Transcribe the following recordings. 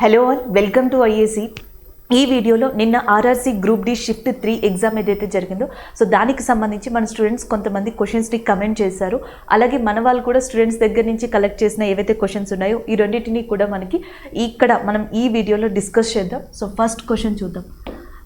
Hello all, welcome to IAC. ఈ వీడియోలో నిన్న RRC group D shift 3 exam ఏదైతే జరిగిందో దానికి సంబంధించి మన స్టూడెంట్స్ కొంతమంది క్వశ్చన్స్ని కమెంట్ చేశారు. అలాగే మన వాళ్ళు కూడా స్టూడెంట్స్ దగ్గర నుంచి కలెక్ట్ చేసిన ఏవైతే క్వశ్చన్స్ ఉన్నాయో ఈ రెండింటినీ కూడా మనం ఈ వీడియోలో డిస్కస్ చేద్దాం. సో ఫస్ట్ క్వశ్చన్ చూద్దాం.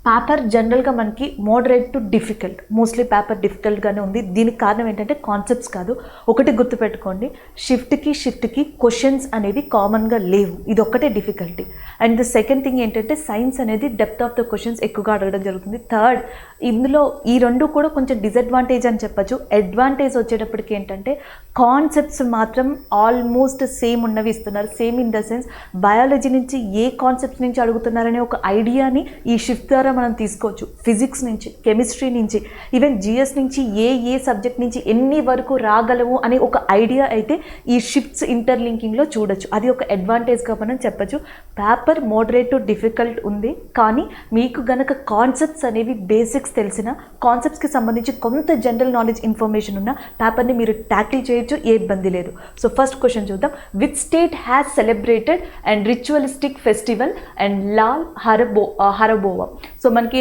పేపర్ జనరల్గా మనకి moderate to difficult, mostly paper డిఫికల్ట్గానే ఉంది. దీనికి కారణం ఏంటంటే కాన్సెప్ట్స్ కాదు. ఒకటి గుర్తుపెట్టుకోండి, షిఫ్ట్కి క్వశ్చన్స్ అనేవి కామన్గా లేవు, ఇది ఒక్కటే difficulty. And the second thing ఏంటంటే సైన్స్ అనేది డెప్త్ ఆఫ్ ద క్వశ్చన్స్ ఎక్కువగా అడగడం జరుగుతుంది. థర్డ్, ఇందులో ఈ రెండు కూడా కొంచెం డిసడ్వాంటేజ్ అని చెప్పచ్చు. అడ్వాంటేజ్ వచ్చేటప్పటికి ఏంటంటే కాన్సెప్ట్స్ మాత్రం ఆల్మోస్ట్ సేమ్ ఉన్నవి ఇస్తున్నారు. Same in the sense biology నుంచి ఏ కాన్సెప్ట్స్ నుంచి అడుగుతున్నారనే ఒక ఐడియాని ఈ షిఫ్ట్ ద్వారా మనం తీసుకోవచ్చు. ఫిజిక్స్ నుంచి, కెమిస్ట్రీ నుంచి, ఈవెన్ జిఎస్ నుంచి ఏ సబ్జెక్ట్ నుంచి ఎన్ని వరకు రాగలవు అనే ఒక ఐడియా అయితే ఈ షిఫ్ట్స్ ఇంటర్లింకింగ్లో చూడొచ్చు. అది ఒక అడ్వాంటేజ్గా మనం చెప్పచ్చు. పేపర్ మోడరేట్ టు డిఫికల్ట్ ఉంది, కానీ మీకు గనక కాన్సెప్ట్స్ అనేవి బేసిక్స్ తెలిసిన, కాన్సెప్ట్స్కి సంబంధించి కొంత జనరల్ నాలెడ్జ్ ఇన్ఫర్మేషన్ ఉన్న పేపర్ని మీరు ట్యాకిల్ చేయొచ్చు, ఏ ఇబ్బంది లేదు. సో ఫస్ట్ క్వశ్చన్ చూద్దాం. Which state has celebrated and ritualistic festival and Lai Haraoba. So మనకి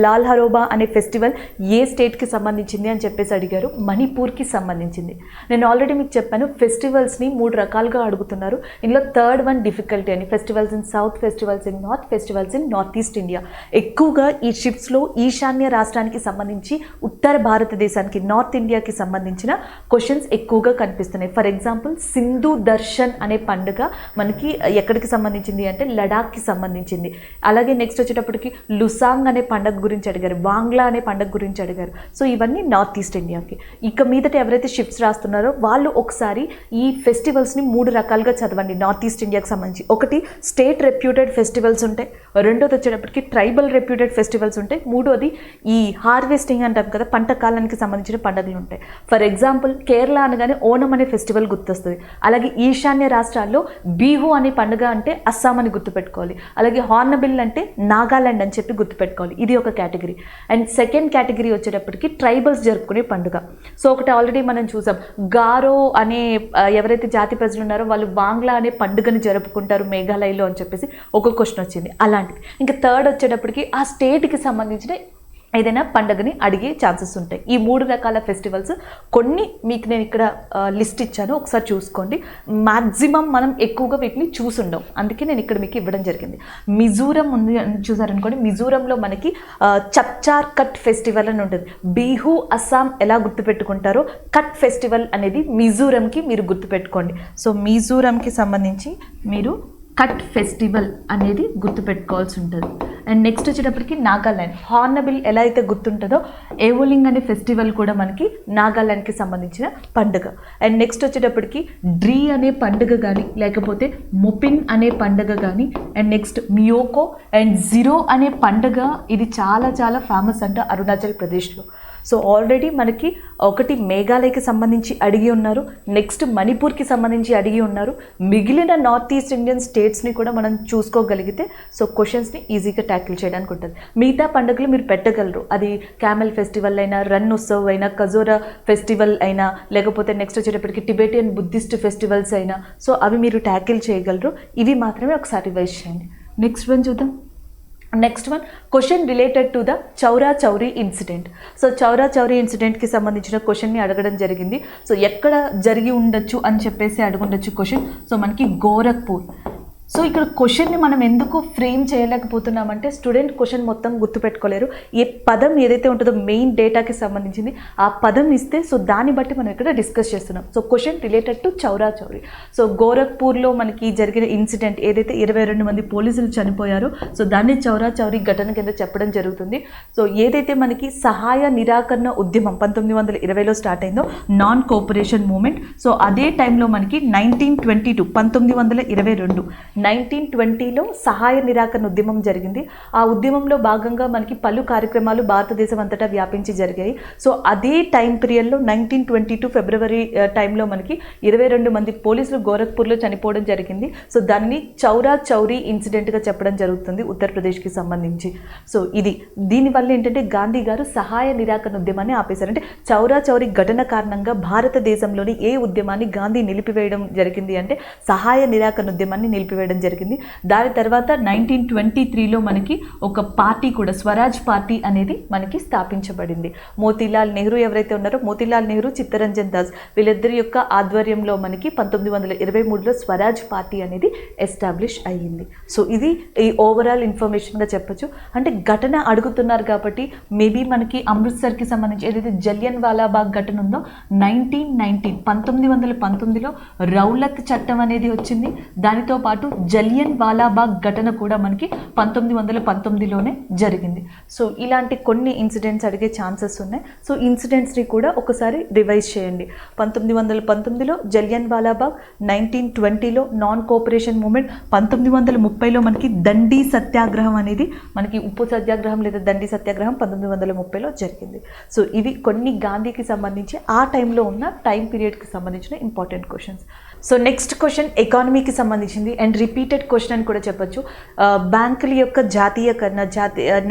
లాల్ హరోబా అనే ఫెస్టివల్ ఏ స్టేట్కి సంబంధించింది అని చెప్పేసి అడిగారు. మణిపూర్కి సంబంధించింది. నేను ఆల్రెడీ మీకు చెప్పాను, ఫెస్టివల్స్ని 3 రకాలుగా అడుగుతున్నారు. ఇందులో థర్డ్ వన్ డిఫికల్టీ అని. Festivals in south, festivals in north, festivals in north east India. ఎక్కువగా ఈ షిఫ్ట్స్లో ఈశాన్య రాష్ట్రానికి సంబంధించి, ఉత్తర భారతదేశానికి, నార్త్ ఇండియాకి సంబంధించిన క్వశ్చన్స్ ఎక్కువగా కనిపిస్తున్నాయి. ఫర్ ఎగ్జాంపుల్, సింధు దర్శన్ అనే పండుగ మనకి ఎక్కడికి సంబంధించింది అంటే లడాఖ్కి సంబంధించింది. అలాగే నెక్స్ట్ వచ్చేటప్పటికి లుసాంగ్ అనే పండుగ గురించి అడిగారు, వాంగ్లా అనే పండుగ గురించి అడిగారు. సో ఇవన్నీ నార్త్ ఈస్ట్ ఇండియాకి. ఇక మీదట ఎవరైతే షిఫ్ట్స్ రాస్తున్నారో వాళ్ళు ఒకసారి ఈ ఫెస్టివల్స్ని 3 రకాలుగా చదవండి నార్త్ ఈస్ట్ ఇండియాకి సంబంధించి. ఒకటి స్టేట్ రెప్యూటెడ్ ఫెస్టివల్స్ ఉంటాయి, రెండోది వచ్చేటప్పటికి ట్రైబల్ రెప్యూటెడ్ ఫెస్టివల్స్ ఉంటాయి, మూడోది ఈ హార్వెస్టింగ్ అంటాం కదా, పంట కాలానికి సంబంధించిన పండుగలు ఉంటాయి. ఫర్ ఎగ్జాంపుల్, కేరళ అనగానే ఓణం అనే ఫెస్టివల్ గుర్తొస్తుంది. అలాగే ఈశాన్య రాష్ట్రాల్లో బిహు అనే పండుగ అంటే అస్సాం అని గుర్తుపెట్టుకోవాలి. అలాగే హార్నబిల్ అంటే నాగాలాండ్ అని చెప్పి గుర్తుపెట్టుకోవాలి. ఇది ఒక కేటగిరీ. అండ్ సెకండ్ కేటగిరీ వచ్చేటప్పటికి ట్రైబల్స్ జరుపుకునే పండుగ. సో ఒకటి ఆల్రెడీ మనం చూసాం, గారో అనే ఎవరైతే జాతి ప్రజలు ఉన్నారో వాళ్ళు వాంగ్లా అనే పండుగని జరుపుకుంటారు మేఘాలయలో అని చెప్పేసి ఒక క్వశ్చన్ వచ్చింది. అలాంటిది. ఇంకా థర్డ్ వచ్చేటప్పటికి ఆ స్టేట్కి సంబంధించిన ఏదైనా పండుగని అడిగే ఛాన్సెస్ ఉంటాయి. ఈ 3 రకాల ఫెస్టివల్స్ కొన్ని మీకు నేను ఇక్కడ లిస్ట్ ఇచ్చాను, ఒకసారి చూసుకోండి. మ్యాక్సిమం మనం ఎక్కువగా వీటిని చూసుండం, అందుకే నేను ఇక్కడ మీకు ఇవ్వడం జరిగింది. మిజోరం ఉంది చూసారనుకోండి, మిజోరంలో మనకి చప్చార్ కట్ ఫెస్టివల్ అని ఉంటుంది. బిహు అస్సాం ఎలా గుర్తుపెట్టుకుంటారో కట్ ఫెస్టివల్ అనేది మిజోరంకి మీరు గుర్తుపెట్టుకోండి. సో మిజోరంకి సంబంధించి మీరు కట్ ఫెస్టివల్ అనేది గుర్తుపెట్టుకోవాల్సి ఉంటుంది. అండ్ నెక్స్ట్ వచ్చేటప్పటికి నాగాల్యాండ్, హార్నబిల్ ఎలా అయితే గుర్తుంటుందో ఏవోలింగ్ అనే ఫెస్టివల్ కూడా మనకి నాగాల్యాండ్కి సంబంధించిన పండుగ. అండ్ నెక్స్ట్ వచ్చేటప్పటికి డ్రీ అనే పండుగ కానీ, లేకపోతే మొపిన్ అనే పండుగ కానీ, అండ్ నెక్స్ట్ మియోకో అండ్ జిరో అనే పండుగ, ఇది చాలా చాలా ఫేమస్ అంట అరుణాచల్ ప్రదేశ్లో. సో ఆల్రెడీ మనకి ఒకటి మేఘాలయకి సంబంధించి అడిగి ఉన్నారు, నెక్స్ట్ మణిపూర్కి సంబంధించి అడిగి ఉన్నారు. మిగిలిన నార్త్ ఈస్ట్ ఇండియన్ స్టేట్స్ని కూడా మనం చూసుకోగలిగితే సో క్వశ్చన్స్ని ఈజీగా ట్యాకిల్ చేయడానికి ఉంటుంది. మిగతా పండుగలు మీరు పెట్టగలరు, అది క్యామెల్ ఫెస్టివల్ అయినా, రన్ ఉత్సవ్ అయినా, కజోరా ఫెస్టివల్ అయినా, లేకపోతే నెక్స్ట్ వచ్చేటప్పటికి టిబెటియన్ బుద్ధిస్ట్ ఫెస్టివల్స్ అయినా, సో అవి మీరు ట్యాకిల్ చేయగలరు. ఇవి మాత్రమే ఒకసారి రివైజ్ చేయండి. నెక్స్ట్ వన్ చూద్దాం. Next one question related to the Chaura Chauri incident. So Chaura Chauri ఇన్సిడెంట్కి సంబంధించిన క్వశ్చన్ని అడగడం జరిగింది. సో ఎక్కడ జరిగి ఉండొచ్చు అని చెప్పేసి అడుగుండొచ్చు క్వశ్చన్. సో మనకి గోరఖ్పూర్. సో ఇక్కడ క్వశ్చన్ని మనం ఎందుకు ఫ్రేమ్ చేయలేకపోతున్నామంటే స్టూడెంట్ క్వశ్చన్ మొత్తం గుర్తుపెట్టుకోలేరు. ఏ పదం ఏదైతే ఉంటుందో మెయిన్ డేటాకి సంబంధించింది ఆ పదం ఇస్తే సో దాన్ని బట్టి మనం ఇక్కడ డిస్కస్ చేస్తున్నాం. So question related to Chaura Chauri. So గోరఖ్పూర్లో మనకి జరిగిన ఇన్సిడెంట్ ఏదైతే 22 మంది పోలీసులు చనిపోయారో సో దాన్ని చౌరా చౌరీ ఘటన కింద చెప్పడం జరుగుతుంది. సో ఏదైతే మనకి సహాయ నిరాకరణ ఉద్యమం 1920లో స్టార్ట్ అయిందో, నాన్ కోఆపరేషన్ మూమెంట్, సో అదే టైంలో మనకి 1922 1920లో సహాయ నిరాకరణ ఉద్యమం జరిగింది. ఆ ఉద్యమంలో భాగంగా మనకి పలు కార్యక్రమాలు భారతదేశం అంతటా వ్యాపించి జరిగాయి. సో అదే టైం పీరియడ్లో 1922 ఫిబ్రవరి టైంలో మనకి 22 మంది పోలీసులు గోరఖ్పూర్లో చనిపోవడం జరిగింది. సో దాన్ని చౌరా చౌరీ ఇన్సిడెంట్గా చెప్పడం జరుగుతుంది ఉత్తరప్రదేశ్కి సంబంధించి. సో ఇది దీనివల్ల ఏంటంటే గాంధీ గారు సహాయ నిరాకరణ ఉద్యమాన్ని ఆపేశారు. అంటే చౌరా చౌరీ ఘటన కారణంగా భారతదేశంలోని ఏ ఉద్యమాన్ని గాంధీ నిలిపివేయడం జరిగింది అంటే సహాయ నిరాకరణ ఉద్యమాన్ని నిలిపివేయడం చేయడం జరిగింది. దాని తర్వాత 1923లో మనకి ఒక పార్టీ కూడా స్వరాజ్ పార్టీ అనేది మనకి స్థాపించబడింది. మోతీలాల్ నెహ్రూ ఎవరైతే ఉన్నారో మోతీలాల్ నెహ్రూ, చిత్తరంజన్ దాస్ వీళ్ళిద్దరి యొక్క ఆధ్వర్యంలో మనకి 1923లో స్వరాజ్ పార్టీ అనేది ఎస్టాబ్లిష్ అయ్యింది. సో ఇది ఈ ఓవరాల్ ఇన్ఫర్మేషన్గా చెప్పొచ్చు. అంటే ఘటన అడుగుతున్నారు కాబట్టి మేబీ మనకి అమృత్సర్కి సంబంధించి ఏదైతే జలియన్ వాలాబాగ్ ఘటన ఉందో 1919లో రౌలత్ చట్టం అనేది వచ్చింది. దానితో పాటు జలియన్ వాలాబాగ్ ఘటన కూడా మనకి 1919లోనే జరిగింది. సో ఇలాంటి కొన్ని ఇన్సిడెంట్స్ అడిగే ఛాన్సెస్ ఉన్నాయి. సో ఇన్సిడెంట్స్ని కూడా ఒకసారి రివైజ్ చేయండి. 1919లో Jallian Walabagh, 1920లో non cooperation moment, 1930లో మనకి దండి సత్యాగ్రహం అనేది మనకి ఉప్పు సత్యాగ్రహం లేదా దండి సత్యాగ్రహం 1930లో జరిగింది. సో ఇవి కొన్ని గాంధీకి సంబంధించి ఆ టైంలో ఉన్న టైం పీరియడ్కి సంబంధించిన important questions. So next question ఎకానమీకి సంబంధించింది అండ్ రిపీటెడ్ క్వశ్చన్ అని కూడా చెప్పొచ్చు. బ్యాంకుల యొక్క జాతీయకరణ,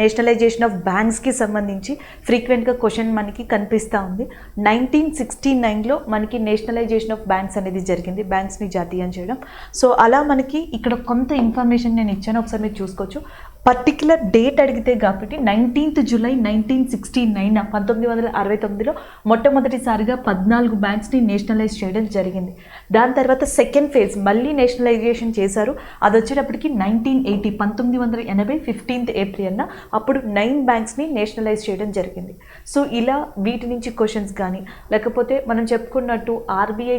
నేషనలైజేషన్ ఆఫ్ బ్యాంక్స్కి సంబంధించి ఫ్రీక్వెంట్గా క్వశ్చన్ మనకి కనిపిస్తూ ఉంది. 1969లో మనకి నేషనలైజేషన్ ఆఫ్ బ్యాంక్స్ అనేది జరిగింది, బ్యాంక్స్ని జాతీయం చేయడం. సో అలా మనకి ఇక్కడ కొంత ఇన్ఫర్మేషన్ నేను ఇచ్చాను, ఒకసారి మీరు చూసుకోవచ్చు. పర్టిక్యులర్ డేట్ అడిగితే కాబట్టి 19th జూలై 1969 1969లో మొట్టమొదటిసారిగా 14 బ్యాంక్స్ని నేషనలైజ్ చేయడం జరిగింది. దాని తర్వాత సెకండ్ ఫేజ్ మళ్ళీ నేషనలైజేషన్ చేశారు. అది వచ్చేటప్పటికి 1980 1980 15th ఏప్రిల్ అప్పుడు 9 బ్యాంక్స్ని నేషనలైజ్ చేయడం జరిగింది. సో ఇలా వీటి నుంచి క్వశ్చన్స్ కానీ లేకపోతే మనం చెప్పుకున్నట్టు ఆర్బీఐ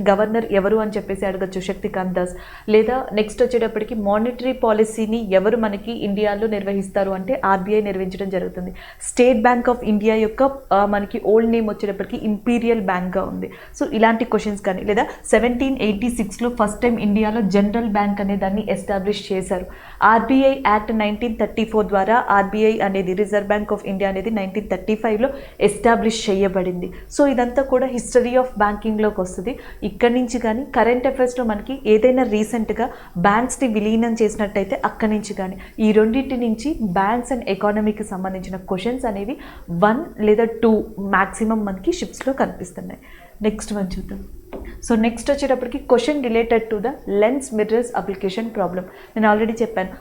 గవర్నర్ ఎవరు అని చెప్పేసి అడగచ్చు, శక్తికాంత్ దాస్. లేదా నెక్స్ట్ వచ్చేటప్పటికి మానిటరీ పాలసీని ఎవరు మనకి ఇండియాలో నిర్వహిస్తారు అంటే ఆర్బీఐ నిర్వహించడం జరుగుతుంది. స్టేట్ బ్యాంక్ ఆఫ్ ఇండియా యొక్క మనకి ఓల్డ్ నేమ్ వచ్చేటప్పటికి ఇంపీరియల్ బ్యాంక్గా ఉంది. సో ఇలాంటి క్వశ్చన్స్ కానీ లేదా 1786లో ఫస్ట్ టైం ఇండియాలో జనరల్ బ్యాంక్ అనే దాన్ని ఎస్టాబ్లిష్ చేశారు. ఆర్బీఐ యాక్ట్ 1934 ద్వారా ఆర్బీఐ అనేది రిజర్వ్ బ్యాంక్ ఆఫ్ ఇండియా అనేది 1935లో ఎస్టాబ్లిష్ చేయబడింది. సో ఇదంతా కూడా హిస్టరీ ఆఫ్ బ్యాంకింగ్లోకి వస్తుంది. ఇక్కడి నుంచి కానీ కరెంట్ అఫైర్స్లో మనకి ఏదైనా రీసెంట్గా బ్యాంక్స్ని విలీనం చేసినట్టయితే అక్కడి నుంచి కానీ ఈ రెండింటి నుంచి బ్యాంక్స్ అండ్ ఎకానమీకి సంబంధించిన క్వశ్చన్స్ అనేవి 1 లేదా 2 మ్యాక్సిమం మనకి షిప్స్లో కనిపిస్తున్నాయి. నెక్స్ట్ వన్ చూద్దాం. సో నెక్స్ట్ వచ్చేటప్పటికి question related to the lens mirrors application problem. నేను ఆల్రెడీ చెప్పాను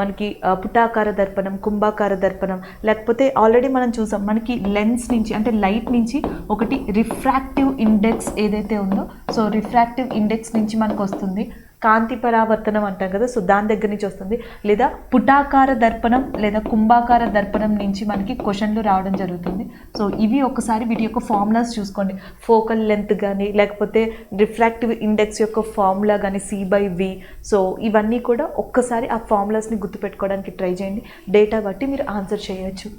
మనకి పుటాకార దర్పణం, కుంభాకార దర్పణం, లేకపోతే ఆల్రెడీ మనం చూసాం మనకి లెన్స్ నుంచి అంటే లైట్ నుంచి ఒకటి రిఫ్రాక్టివ్ ఇండెక్స్ ఏదైతే ఉందో, సో రిఫ్రాక్టివ్ ఇండెక్స్ నుంచి మనకు వస్తుంది కాంతి పరావర్తనం అంటాం కదా, సో దాని దగ్గర నుంచి వస్తుంది. లేదా పుటాకార దర్పణం లేదా కుంభాకార దర్పణం నుంచి మనకి క్వశ్చన్లు రావడం జరుగుతుంది. సో ఇవి ఒకసారి వీటి యొక్క ఫార్ములాస్ చూసుకోండి. ఫోకల్ లెంత్ కానీ లేకపోతే రిఫ్రాక్టివ్ ఇండెక్స్ యొక్క ఫార్ములా కానీ C/V. సో ఇవన్నీ కూడా ఒక్కసారి ఆ ఫార్ములాస్ని గుర్తుపెట్టుకోవడానికి ట్రై చేయండి. డేటా బట్టి మీరు ఆన్సర్ చేయొచ్చు.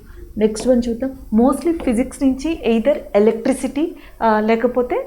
నెక్స్ట్ వన్ చూద్దాం. మోస్ట్లీ ఫిజిక్స్ నుంచి ఎయిదర్ ఎలక్ట్రిసిటీ లేకపోతే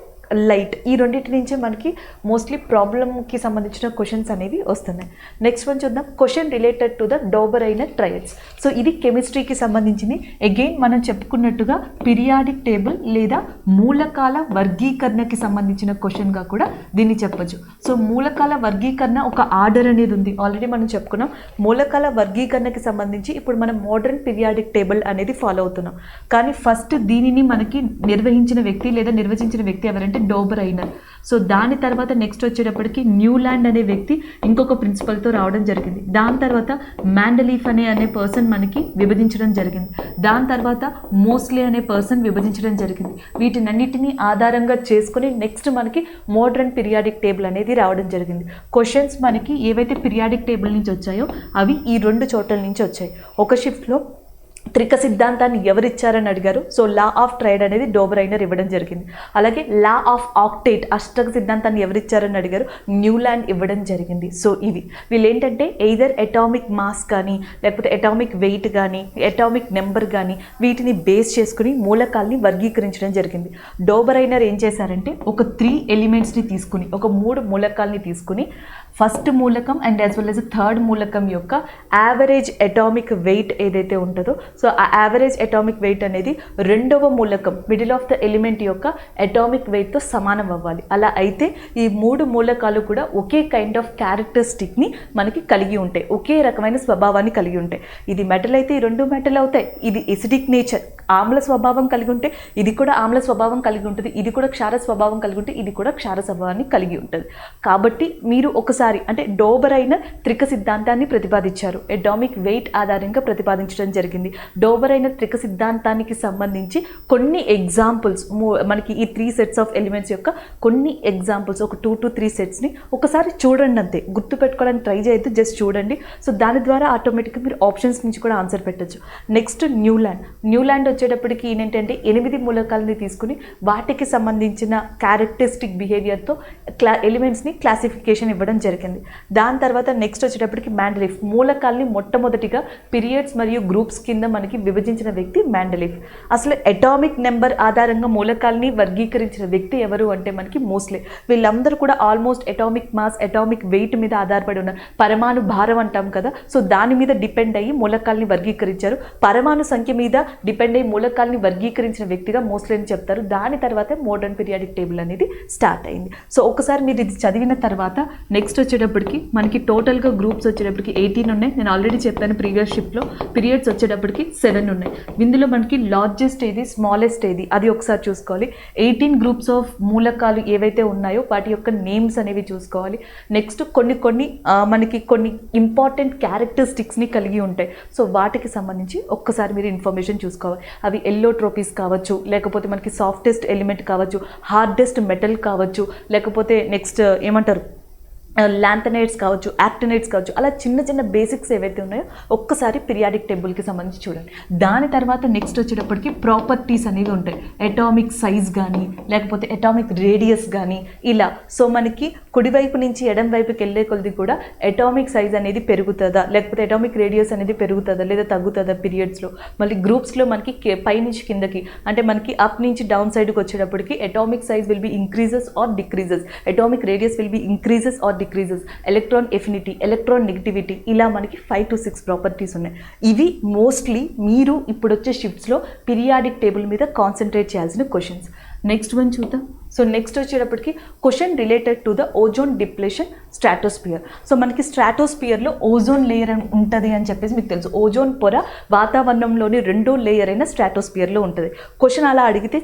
లైట్, ఈ రెండింటి నుంచే మనకి మోస్ట్లీ ప్రాబ్లమ్కి సంబంధించిన క్వశ్చన్స్ అనేవి వస్తున్నాయి. నెక్స్ట్ వన్ చూద్దాం. Question related to the డోబరైనర్ triads. So ఇది కెమిస్ట్రీకి సంబంధించింది. అగైన్ మనం చెప్పుకున్నట్టుగా పీరియాడిక్ టేబుల్ లేదా మూలకాల వర్గీకరణకి సంబంధించిన క్వశ్చన్గా కూడా దీన్ని చెప్పచ్చు. సో మూలకాల వర్గీకరణ ఒక ఆర్డర్ అనేది ఉంది, ఆల్రెడీ మనం చెప్పుకున్నాం. మూలకాల వర్గీకరణకి సంబంధించి ఇప్పుడు మనం మోడర్న్ పీరియాడిక్ టేబుల్ అనేది ఫాలో అవుతున్నాం. కానీ ఫస్ట్ దీనిని మనకి నిర్వహించిన వ్యక్తి లేదా నిర్వచించిన వ్యక్తి ఎవరంటే డోబరైనర్. సో దాని తర్వాత నెక్స్ట్ వచ్చేటప్పటికి న్యూలాండ్ అనే వ్యక్తి ఇంకొక ప్రిన్సిపల్తో రావడం జరిగింది. దాని తర్వాత మ్యాండలీఫ్ అనే పర్సన్ మనకి విభజించడం జరిగింది. దాని తర్వాత మోస్లీ అనే పర్సన్ విభజించడం జరిగింది. వీటినన్నిటినీ ఆధారంగా చేసుకుని నెక్స్ట్ మనకి మోడర్న్ పీరియాడిక్ టేబుల్ అనేది రావడం జరిగింది. క్వశ్చన్స్ మనకి ఏవైతే పీరియాడిక్ టేబుల్ నుంచి వచ్చాయో అవి ఈ 2 చోట్ల నుంచి వచ్చాయి. ఒక షిఫ్ట్లో త్రిక సిద్ధాంతాన్ని ఎవరిచ్చారని అడిగారు. సో లా ఆఫ్ ట్రైడ్ అనేది డోబరైనర్ ఇవ్వడం జరిగింది. అలాగే లా ఆఫ్ ఆక్టేట్ అష్టక సిద్ధాంతాన్ని ఎవరిచ్చారని అడిగారు, న్యూలాండ్ ఇవ్వడం జరిగింది. సో వీళ్ళు ఏంటంటే ఎయిదర్ అటామిక్ మాస్ కానీ లేకపోతే అటామిక్ వెయిట్ కానీ అటామిక్ నెంబర్ కానీ వీటిని బేస్ చేసుకుని మూలకాల్ని వర్గీకరించడం జరిగింది. డోబరైనర్ ఏం చేశారంటే ఒక 3 ఎలిమెంట్స్ని తీసుకుని ఒక 3 మూలకాల్ని తీసుకుని ఫస్ట్ మూలకం and as well as third మూలకం యొక్క యావరేజ్ అటామిక్ వెయిట్ ఏదైతే ఉంటుందో, సో ఆ యావరేజ్ అటామిక్ వెయిట్ అనేది రెండవ మూలకం మిడిల్ ఆఫ్ ద ఎలిమెంట్ యొక్క అటామిక్ వెయిట్తో సమానం అవ్వాలి. అలా అయితే ఈ 3 మూలకాలు కూడా ఒకే కైండ్ ఆఫ్ క్యారెక్టరిస్టిక్ని మనకి కలిగి ఉంటాయి, ఒకే రకమైన స్వభావాన్ని కలిగి ఉంటాయి. ఇది మెటల్ అయితే ఈ 2 మెటల్ అవుతాయి. ఇది ఎసిడిక్ నేచర్ ఆమ్ల స్వభావం కలిగి ఉంటే ఇది కూడా ఆమ్ల స్వభావం కలిగి ఉంటుంది. ఇది కూడా క్షార స్వభావం కలిగి ఉంటే ఇది కూడా క్షార స్వభావాన్ని కలిగి ఉంటుంది. కాబట్టి మీరు ఒకసారి ఒక్కసారి అంటే డోబర్ అయిన త్రిక సిద్ధాంతాన్ని ప్రతిపాదించారు. అటామిక్ వెయిట్ ఆధారంగా ప్రతిపాదించడం జరిగింది. డోబర్ అయిన త్రిక సిద్ధాంతానికి సంబంధించి కొన్ని ఎగ్జాంపుల్స్ మనకి ఈ 3 సెట్స్ ఆఫ్ ఎలిమెంట్స్ యొక్క కొన్ని ఎగ్జాంపుల్స్ ఒక 2 to 3 సెట్స్ని ఒకసారి చూడండి, అంతే, గుర్తుపెట్టుకోవడానికి ట్రై చేయొద్దు, జస్ట్ చూడండి. సో దాని ద్వారా ఆటోమేటిక్గా మీరు ఆప్షన్స్ నుంచి కూడా ఆన్సర్ పెట్టచ్చు. నెక్స్ట్ న్యూల్యాండ్ వచ్చేటప్పటికి ఏంటంటే 8 మూలకాలని తీసుకుని వాటికి సంబంధించిన క్యారెక్టరిస్టిక్ బిహేవియర్తో ఎలిమెంట్స్ని క్లాసిఫికేషన్ ఇవ్వడం జరిగింది. దాని తర్వాత నెక్స్ట్ వచ్చేటప్పటికి మెండలీఫ్ మూలకాల్ని మొట్టమొదటిగా పీరియడ్స్ మరియు గ్రూప్స్ కింద మనకి విభజించిన వ్యక్తి మెండలీఫ్. అసలు అటామిక్ నెంబర్ ఆధారంగా మూలకాల్ని వర్గీకరించిన వ్యక్తి ఎవరు అంటే మనకి మోస్లే. వీళ్ళందరూ కూడా almost atomic mass, atomic weight మీద ఆధారపడి ఉన్నారు. పరమాణు భారం అంటాం కదా, సో దాని మీద డిపెండ్ అయ్యి మూలకాల్ని వర్గీకరించారు. పరమాణు సంఖ్య మీద డిపెండ్ అయ్యి మూలకాల్ని వర్గీకరించిన వ్యక్తిగా మోస్లే అని చెప్తారు. దాని తర్వాత మోడర్న్ పీరియాడిక్ టేబుల్ అనేది స్టార్ట్ అయింది. సో ఒకసారి మీరు ఇది చదివిన తర్వాత నెక్స్ట్ వచ్చేటప్పటికి మనకి టోటల్గా గ్రూప్స్ వచ్చేటప్పటికి 18 ఉన్నాయి. నేను ఆల్రెడీ చెప్పాను ప్రీవియస్ షిఫ్ట్లో. పీరియడ్స్ వచ్చేటప్పటికి 7 ఉన్నాయి. ఇందులో మనకి లార్జెస్ట్ ఏది, స్మాలెస్ట్ ఏది, అది ఒకసారి చూసుకోవాలి. 18 గ్రూప్స్ ఆఫ్ మూలకాలు ఏవైతే ఉన్నాయో వాటి యొక్క నేమ్స్ అనేవి చూసుకోవాలి. నెక్స్ట్ కొన్ని మనకి కొన్ని ఇంపార్టెంట్ క్యారెక్టరిస్టిక్స్ని కలిగి ఉంటాయి. సో వాటికి సంబంధించి ఒక్కసారి మీరు ఇన్ఫర్మేషన్ చూసుకోవాలి. అవి ఎల్లోట్రోపీస్ కావచ్చు, లేకపోతే మనకి సాఫ్టెస్ట్ ఎలిమెంట్ కావచ్చు, హార్డెస్ట్ మెటల్ కావచ్చు, లేకపోతే నెక్స్ట్ ఏమంటారు ల్యాంథనైడ్స్ కావచ్చు, యాక్టినైడ్స్ కావచ్చు, అలా చిన్న చిన్న బేసిక్స్ ఏవైతే ఉన్నాయో ఒక్కసారి పీరియాడిక్ టేబుల్కి సంబంధించి చూడండి. దాని తర్వాత నెక్స్ట్ వచ్చేటప్పటికి ప్రాపర్టీస్ అనేవి ఉంటాయి. అటామిక్ సైజ్ కానీ లేకపోతే అటామిక్ రేడియస్ కానీ ఇలా. సో మనకి కుడివైపు నుంచి ఎడం వైపుకి వెళ్ళే కొద్ది కూడా అటామిక్ సైజ్ అనేది పెరుగుతుందా, లేకపోతే అటామిక్ రేడియస్ అనేది పెరుగుతుందా లేదా తగ్గుతుందా పీరియడ్స్లో. మళ్ళీ గ్రూప్స్లో మనకి పై నుంచి కిందకి అంటే మనకి అప్ నుంచి డౌన్ సైడ్కి వచ్చేటప్పటికి atomic size will be increases or decreases, atomic radius will be increases or decreases, electron affinity, electron negativity, ఇలా మనకి 5 to 6 ప్రాపర్టీస్ ఉన్నాయి. ఇవి మోస్ట్లీ మీరు ఇప్పుడు వచ్చే షిఫ్ట్స్లో పీరియాడిక్ టేబుల్ మీద కాన్సన్ట్రేట్ చేయాల్సిన క్వశ్చన్స్. నెక్స్ట్ వన్ చూద్దాం. సో నెక్స్ట్ వచ్చేటప్పటికి question related to the ozone depletion stratosphere. So మనకి స్ట్రాటోస్పియర్లో ఓజోన్ లేయర్ అని ఉంటుంది అని చెప్పేసి మీకు తెలుసు. ఓజోన్ పొర వాతావరణంలోని రెండో లేయర్ అయిన స్ట్రాటోస్పియర్లో ఉంటుంది. క్వశ్చన్ అలా అడిగితే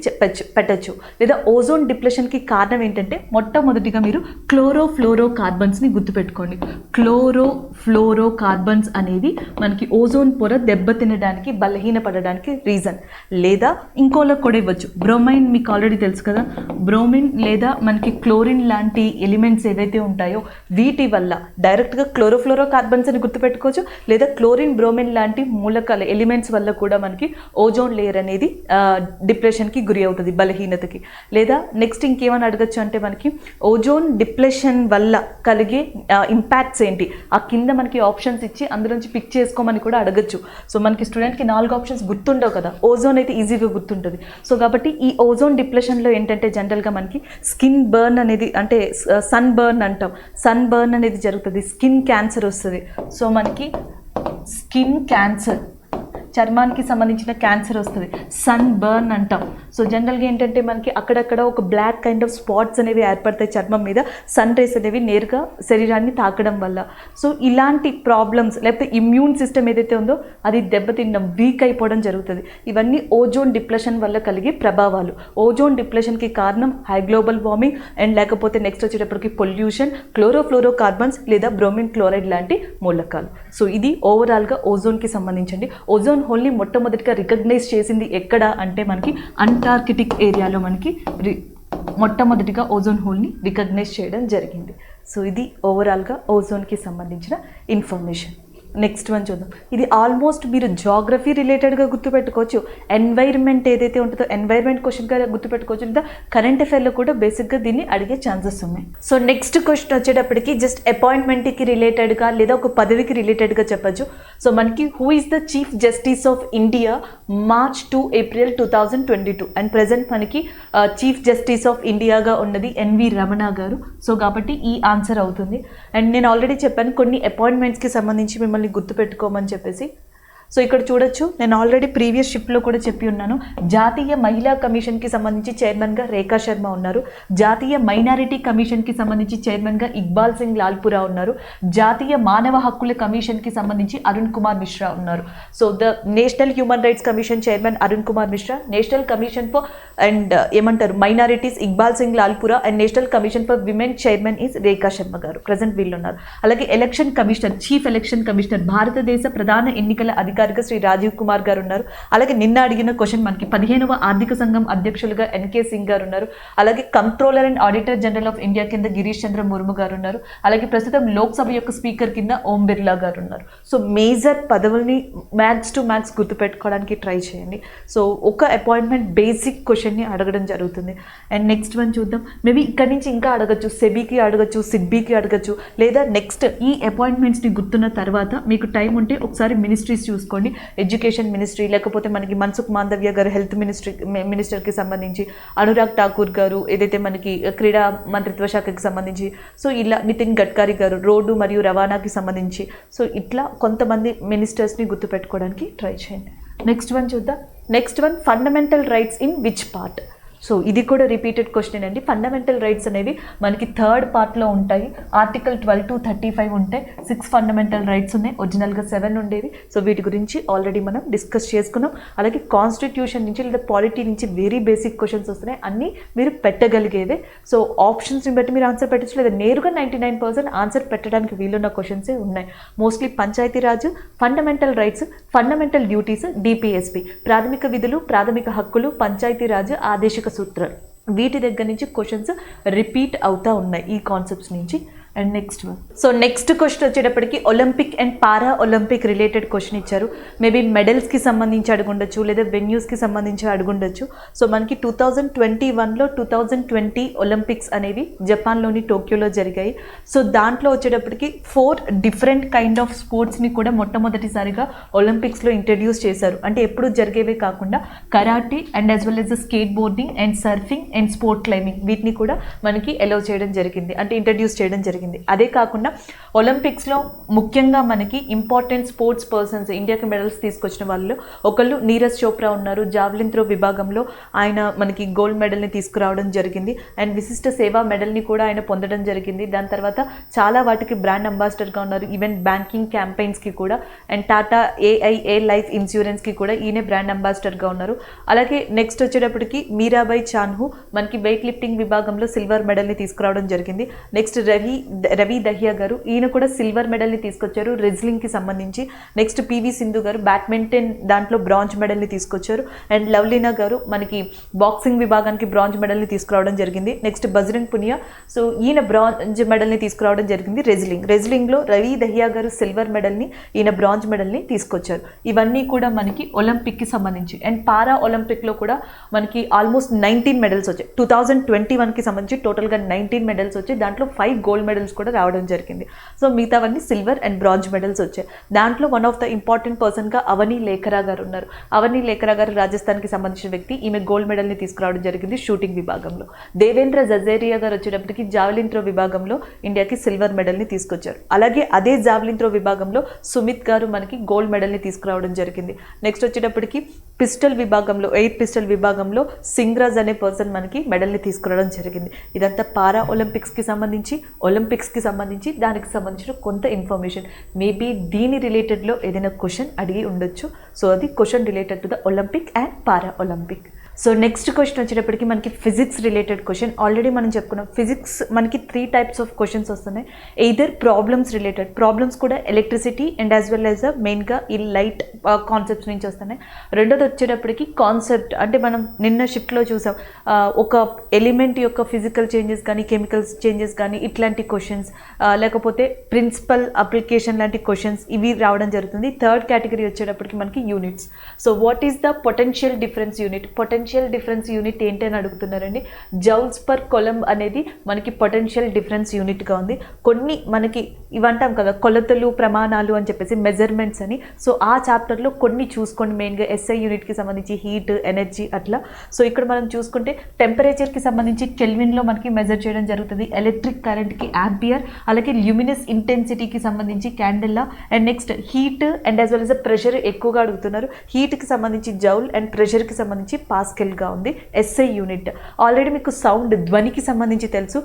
పెట్టచ్చు. లేదా ఓజోన్ డిప్లేషన్కి కారణం ఏంటంటే మొట్టమొదటిగా మీరు క్లోరోఫ్లోరో కార్బన్స్ని గుర్తుపెట్టుకోండి. క్లోరోఫ్లోరో కార్బన్స్ అనేవి మనకి ఓజోన్ పొర దెబ్బతినడానికి, బలహీనపడడానికి రీజన్. లేదా ఇంకోలా కూడా ఇవ్వచ్చు. బ్రోమైన్ మీకు ఆల్రెడీ తెలుసు కదా, బ్రోమిన్ లేదా మనకి క్లోరిన్ లాంటి ఎలిమెంట్స్ ఏవైతే ఉంటాయో వీటి వల్ల డైరెక్ట్గా క్లోరోఫ్లోరో కార్బన్స్ అని గుర్తుపెట్టుకోవచ్చు. లేదా క్లోరిన్, బ్రోమిన్ లాంటి మూలకాల ఎలిమెంట్స్ వల్ల కూడా మనకి ఓజోన్ లేయర్ అనేది డిప్రెషన్కి గురి అవుతుంది, బలహీనతకి. లేదా నెక్స్ట్ ఇంకేమని అడగచ్చు అంటే మనకి ఓజోన్ డిప్రెషన్ వల్ల కలిగే ఇంపాక్ట్స్ ఏంటి, ఆ కింద మనకి ఆప్షన్స్ ఇచ్చి అందులోంచి పిక్ చేసుకోమని కూడా అడగచ్చు. సో మనకి స్టూడెంట్కి 4 ఆప్షన్స్ గుర్తుండవు కదా, ఓజోన్ అయితే ఈజీగా గుర్తుంటుంది. సో కాబట్టి ఈ ఓజోన్ డిప్రెషన్లో ఏంటంటే జనరల్గా మనకి స్కిన్ బర్న్ అనేది అంటే సన్ బర్న్ అంటాం, సన్ బర్న్ అనేది జరుగుతుంది, స్కిన్ క్యాన్సర్ వస్తుంది. సో మనకి స్కిన్ క్యాన్సర్, చర్మానికి సంబంధించిన క్యాన్సర్ వస్తుంది, సన్ బర్న్ అంటాం. సో జనరల్గా ఏంటంటే మనకి అక్కడక్కడ ఒక బ్లాక్ కైండ్ ఆఫ్ స్పాట్స్ అనేవి ఏర్పడతాయి చర్మం మీద, సన్ రేస్ అనేవి నేరుగా శరీరాన్ని తాకడం వల్ల. సో ఇలాంటి ప్రాబ్లమ్స్, లేకపోతే ఇమ్యూన్ సిస్టమ్ ఏదైతే ఉందో అది దెబ్బతినడం, వీక్ అయిపోవడం జరుగుతుంది. ఇవన్నీ ఓజోన్ డిప్రెషన్ వల్ల కలిగే ప్రభావాలు. ఓజోన్ డిప్రెషన్కి కారణం హై గ్లోబల్ వార్మింగ్ అండ్ లేకపోతే నెక్స్ట్ వచ్చేటప్పటికి పొల్యూషన్, క్లోరోఫ్లోరో కార్బన్స్ లేదా బ్రోమిన్ క్లోరైడ్ లాంటి మూలకాలు. సో ఇది ఓవరాల్గా ఓజోన్కి సంబంధించండి. ఓజోన్ హోల్ని మొట్టమొదటిగా రికగ్నైజ్ చేసింది ఎక్కడ అంటే మనకి అంటార్కిటిక్ ఏరియాలో మనకి మొట్టమొదటిగా ఓజోన్ హోల్ని రికగ్నైజ్ చేయడం జరిగింది. సో ఇది ఓవరాల్గా ఓజోన్కి సంబంధించిన ఇన్ఫర్మేషన్. నెక్స్ట్ వన్ చూద్దాం. ఇది ఆల్మోస్ట్ మీరు జాగ్రఫీ రిలేటెడ్గా గుర్తుపెట్టుకోవచ్చు, ఎన్వైర్న్మెంట్ ఏదైతే ఉంటుందో ఎన్వైర్న్మెంట్ క్వశ్చన్గా గుర్తుపెట్టుకోవచ్చు, లేదా కరెంట్ అఫైర్లో కూడా బేసిక్గా దీన్ని అడిగే ఛాన్సెస్ ఉన్నాయి. సో నెక్స్ట్ క్వశ్చన్ వచ్చేటప్పటికి జస్ట్ అపాయింట్మెంట్కి రిలేటెడ్గా లేదా ఒక పదవికి రిలేటెడ్గా చెప్పచ్చు. సో మనకి who is the chief justice of India March to April 2022 and present మనకి చీఫ్ జస్టిస్ ఆఫ్ ఇండియాగా ఉన్నది ఎన్వి రమణ గారు. సో కాబట్టి ఈ ఆన్సర్ అవుతుంది. అండ్ నేను ఆల్రెడీ చెప్పాను కొన్ని అపాయింట్మెంట్స్కి సంబంధించి మిమ్మల్ని గుర్తుపెట్టుకోమని చెప్పేసి. సో ఇక్కడ చూడొచ్చు, నేను ఆల్రెడీ ప్రీవియస్ షిఫ్ట్లో కూడా చెప్పి ఉన్నాను, జాతీయ మహిళా కమిషన్కి సంబంధించి చైర్మన్గా రేఖా శర్మ ఉన్నారు, జాతీయ మైనారిటీ కమిషన్కి సంబంధించి చైర్మన్గా ఇక్బాల్ సింగ్ లాల్పురా ఉన్నారు, జాతీయ మానవ హక్కుల కమిషన్కి సంబంధించి అరుణ్ కుమార్ మిశ్రా ఉన్నారు. So the national human rights commission chairman Arun Kumar Mishra, national commission for and minorities Iqbal Singh Lalpura and national commission for women chairman is Rekha Sharma garu, present వీళ్ళు ఉన్నారు. అలాగే election commissioner, chief election commissioner, భారతదేశ ప్రధాన ఎన్నికల అధికారిగా శ్రీ రాజీవ్ కుమార్ గారు ఉన్నారు. అలాగే నిన్న అడిగిన క్వశ్చన్ మనకి 15వ ఆర్థిక సంఘం అధ్యక్షులుగా ఎన్కే సింగ్ గారు ఉన్నారు. అలాగే controller and auditor general of India కింద గిరీష్ చంద్ర ముర్ము గారు ఉన్నారు. అలాగే ప్రస్తుతం లోక్సభ యొక్క స్పీకర్ కింద ఓం బిర్లా గారు ఉన్నారు. సో మేజర్ పదవుల్ని మ్యాథ్స్ టు మ్యాథ్స్ గుర్తుపెట్టుకోవడానికి ట్రై చేయండి. సో ఒక అపాయింట్మెంట్ బేసిక్ క్వశ్చన్ని అడగడం జరుగుతుంది. అండ్ నెక్స్ట్ వన్ చూద్దాం. మేబీ ఇక్కడి నుంచి ఇంకా అడగచ్చు, సెబీకి అడగచ్చు, సిడ్బీకి అడగచ్చు, లేదా నెక్స్ట్ ఈ అపాయింట్మెంట్స్ని గుర్తున్న తర్వాత మీకు టైం ఉంటే ఒకసారి మినిస్ట్రీస్ చూసుకోండి. ఎడ్యుకేషన్ మినిస్ట్రీ, లేకపోతే మనకి మన్సుఖ్ మాండవ్య గారు హెల్త్ మినిస్టర్కి సంబంధించి, అనురాగ్ ఠాకూర్ గారు ఏదైతే మనకి క్రీడా మంత్రిత్వ శాఖకి సంబంధించి, సో ఇలా నితిన్ గడ్కరీ గారు రోడ్డు మరియు రవాణాకి సంబంధించి, సో ఇట్లా కొంతమంది మినిస్టర్స్ని గుర్తుపెట్టుకోవడానికి ట్రై చేయండి. నెక్స్ట్ వన్ చూద్దాం. Next one, fundamental rights in which part? So ఇది కూడా రిపీటెడ్ క్వశ్చన్ అండి. ఫండమెంటల్ రైట్స్ అనేవి మనకి థర్డ్ పార్ట్లో ఉంటాయి. ఆర్టికల్ 12 to 35 ఉంటాయి. 6 ఫండమెంటల్ రైట్స్ ఉన్నాయి, ఒరిజినల్గా 7 ఉండేవి. సో వీటి గురించి ఆల్రెడీ మనం డిస్కస్ చేసుకున్నాం. అలాగే కాన్స్టిట్యూషన్ నుంచి లేదా పాలిటీ నుంచి వెరీ బేసిక్ క్వశ్చన్స్ వస్తున్నాయి, అన్నీ మీరు పెట్టగలిగేవే. సో ఆప్షన్స్ని బట్టి మీరు ఆన్సర్ పెట్టచ్చు, లేదా నేరుగా 99% ఆన్సర్ పెట్టడానికి వీలున్న క్వశ్చన్సే ఉన్నాయి. Mostly Panchayati Raj, fundamental rights, fundamental duties, DPSP, ప్రాథమిక విధులు, ప్రాథమిక హక్కులు, పంచాయతీరాజ్, ఆదేశిక సూత్రాలు, వీటి దగ్గర నుంచి క్వశ్చన్స్ రిపీట్ అవుతూ ఉన్నాయి ఈ కాన్సెప్ట్స్ నుంచి. And next one, so next question వచ్చేటప్పటికి olympic and para olympic related question ఇచ్చారు. మేబీ మెడల్స్కి సంబంధించి అడుగుండొచ్చు, లేదా వెన్యూస్కి సంబంధించి అడుగుండొచ్చు. సో మనకి 2021లో 2020 ఒలింపిక్స్ అనేవి జపాన్లోని టోక్యోలో జరిగాయి. సో దాంట్లో వచ్చేటప్పటికి 4 డిఫరెంట్ కైండ్ ఆఫ్ స్పోర్ట్స్ని కూడా మొట్టమొదటిసారిగా ఒలింపిక్స్లో ఇంట్రడ్యూస్ చేశారు. అంటే ఎప్పుడు జరిగేవే కాకుండా karate and as well as skateboarding and surfing and sport climbing, వీటిని కూడా మనకి అలౌ చేయడం జరిగింది, అంటే ఇంట్రడ్యూస్ చేయడం జరిగింది. అదే కాకుండా ఒలింపిక్స్లో ముఖ్యంగా మనకి ఇంపార్టెంట్ స్పోర్ట్స్ పర్సన్స్, ఇండియాకి మెడల్స్ తీసుకొచ్చిన వాళ్ళు ఒకళ్ళు నీరజ్ చోప్రా ఉన్నారు. జావ్లిన్ త్రో విభాగంలో ఆయన మనకి గోల్డ్ మెడల్ని తీసుకురావడం జరిగింది. అండ్ విశిష్ట సేవా మెడల్ని కూడా ఆయన పొందడం జరిగింది. దాని తర్వాత చాలా వాటికి బ్రాండ్ అంబాసిడర్గా ఉన్నారు, ఈవెన్ బ్యాంకింగ్ క్యాంపెయిన్స్కి కూడా. అండ్ టాటా ఏఐఏ లైఫ్ ఇన్సూరెన్స్కి కూడా ఈయనే బ్రాండ్ అంబాసిడర్గా ఉన్నారు. అలాగే నెక్స్ట్ వచ్చేటప్పటికి మీరాబాయ్ చాన్హు మనకి వెయిట్ లిఫ్టింగ్ విభాగంలో సిల్వర్ మెడల్ని తీసుకురావడం జరిగింది. నెక్స్ట్ రవి దహియా గారు, ఈయన కూడా సిల్వర్ మెడల్ని తీసుకొచ్చారు రెజ్లింగ్కి సంబంధించి. నెక్స్ట్ పివి సింధు గారు బ్యాడ్మింటన్ దాంట్లో బ్రాంజ్ మెడల్ని తీసుకొచ్చారు. అండ్ లవ్లీనా గారు మనకి బాక్సింగ్ విభాగానికి బ్రాంజ్ మెడల్ని తీసుకురావడం జరిగింది. నెక్స్ట్ బజరంగ్ పునియా, సో ఈయన బ్రాంజ్ మెడల్ని తీసుకురావడం జరిగింది రెజ్లింగ్లో. రవి దహియా గారు సిల్వర్ మెడల్ని, ఈయన బ్రాంజ్ మెడల్ని తీసుకొచ్చారు. ఇవన్నీ కూడా మనకి ఒలింపిక్కి సంబంధించి. అండ్ పారా ఒలింపిక్లో కూడా మనకి ఆల్మోస్ట్ 19 మెడల్స్ వచ్చాయి. 2021కి సంబంధించి టోటల్గా 19 మెడల్స్ వచ్చాయి. దాంట్లో 5 గోల్డ్ మెడల్స్ కూడా రావడం జరిగింది. సో మిగతావన్నీ సిల్వర్ అండ్ బ్రాంజ్ మెడల్స్ వచ్చాయి. దాంట్లో వన్ ఆఫ్ ద ఇంపార్టెంట్ పర్సన్గా అవని లేఖరా గారు ఉన్నారు. అవని లేఖరా గారు రాజస్థాన్కి సంబంధించిన వ్యక్తి, ఈమె గోల్డ్ మెడల్ని తీసుకురావడం జరిగింది షూటింగ్ విభాగంలో. దేవేంద్ర జజేరియా గారు వచ్చేటప్పటికి జావెలిన్ త్రో విభాగంలో ఇండియాకి సిల్వర్ మెడల్ని తీసుకొచ్చారు. అలాగే అదే జావెలిన్ త్రో విభాగంలో సుమిత్ గారు మనకి గోల్డ్ మెడల్ని తీసుకురావడం జరిగింది. నెక్స్ట్ వచ్చేటప్పటికి పిస్టల్ విభాగంలో, ఎయిర్ పిస్టల్ విభాగంలో సింగ్రాజ్ అనే పర్సన్ మనకి మెడల్ని తీసుకురావడం జరిగింది. ఇదంతా పారా ఒలింపిక్స్కి సంబంధించి దానికి సంబంధించిన కొంత ఇన్ఫర్మేషన్. మేబీ దీని రిలేటెడ్లో ఏదైనా క్వశ్చన్ అడిగి ఉండొచ్చు. సో అది question related to the Olympic and para Olympic. So next question వచ్చేటప్పటికి మనకి ఫిజిక్స్ రిలేటెడ్ క్వశ్చన్. ఆల్రెడీ మనం చెప్పుకున్నాం ఫిజిక్స్ మనకి 3 types ఆఫ్ క్వశ్చన్స్ వస్తున్నాయి. ఎయిదర్ ప్రాబ్లమ్స్ రిలేటెడ్, ప్రాబ్లమ్స్ కూడా electricity and as well as మెయిన్గా ఈ లైట్ కాన్సెప్ట్స్ నుంచి వస్తున్నాయి. రెండోది వచ్చేటప్పటికి కాన్సెప్ట్, అంటే మనం నిన్న షిఫ్ట్లో చూసాం ఒక ఎలిమెంట్ యొక్క ఫిజికల్ చేంజెస్ కానీ కెమికల్స్ చేంజెస్ కానీ ఇట్లాంటి క్వశ్చన్స్, లేకపోతే ప్రిన్సిపల్ అప్లికేషన్ లాంటి క్వశ్చన్స్, ఇవి రావడం జరుగుతుంది. థర్డ్ కేటగిరీ వచ్చేటప్పటికి మనకి units. So what is the potential difference unit? Potential potential difference unit ఏంటి అని అడుగుతున్నారండి. జౌల్స్ పర్ కొలంబ్ అనేది మనకి పొటెన్షియల్ డిఫరెన్స్ యూనిట్గా ఉంది. కొన్ని మనకి ఇవంటాం కదా కొలతలు ప్రమాణాలు అని చెప్పేసి మెజర్మెంట్స్ అని. సో ఆ చాప్టర్లో కొన్ని చూసుకోండి, మెయిన్గా ఎస్ఐ యూనిట్కి సంబంధించి హీట్, ఎనర్జీ అట్లా. సో ఇక్కడ మనం చూసుకుంటే టెంపరేచర్కి సంబంధించి కెల్విన్లో మనకి మెజర్ చేయడం జరుగుతుంది, ఎలక్ట్రిక్ కరెంట్కి ఆంపియర్, అలాగే ల్యూమినస్ ఇంటెన్సిటీకి సంబంధించి candela, and next heat and as well as pressure ఎక్కువగా అడుగుతున్నారు. హీట్కి సంబంధించి జౌల్ అండ్ ప్రెషర్కి సంబంధించి పాస్కెల్గా ఉంది ఎస్ఐ యూనిట్. ఆల్రెడీ మీకు సౌండ్ ధ్వనికి సంబంధించి తెలుసు,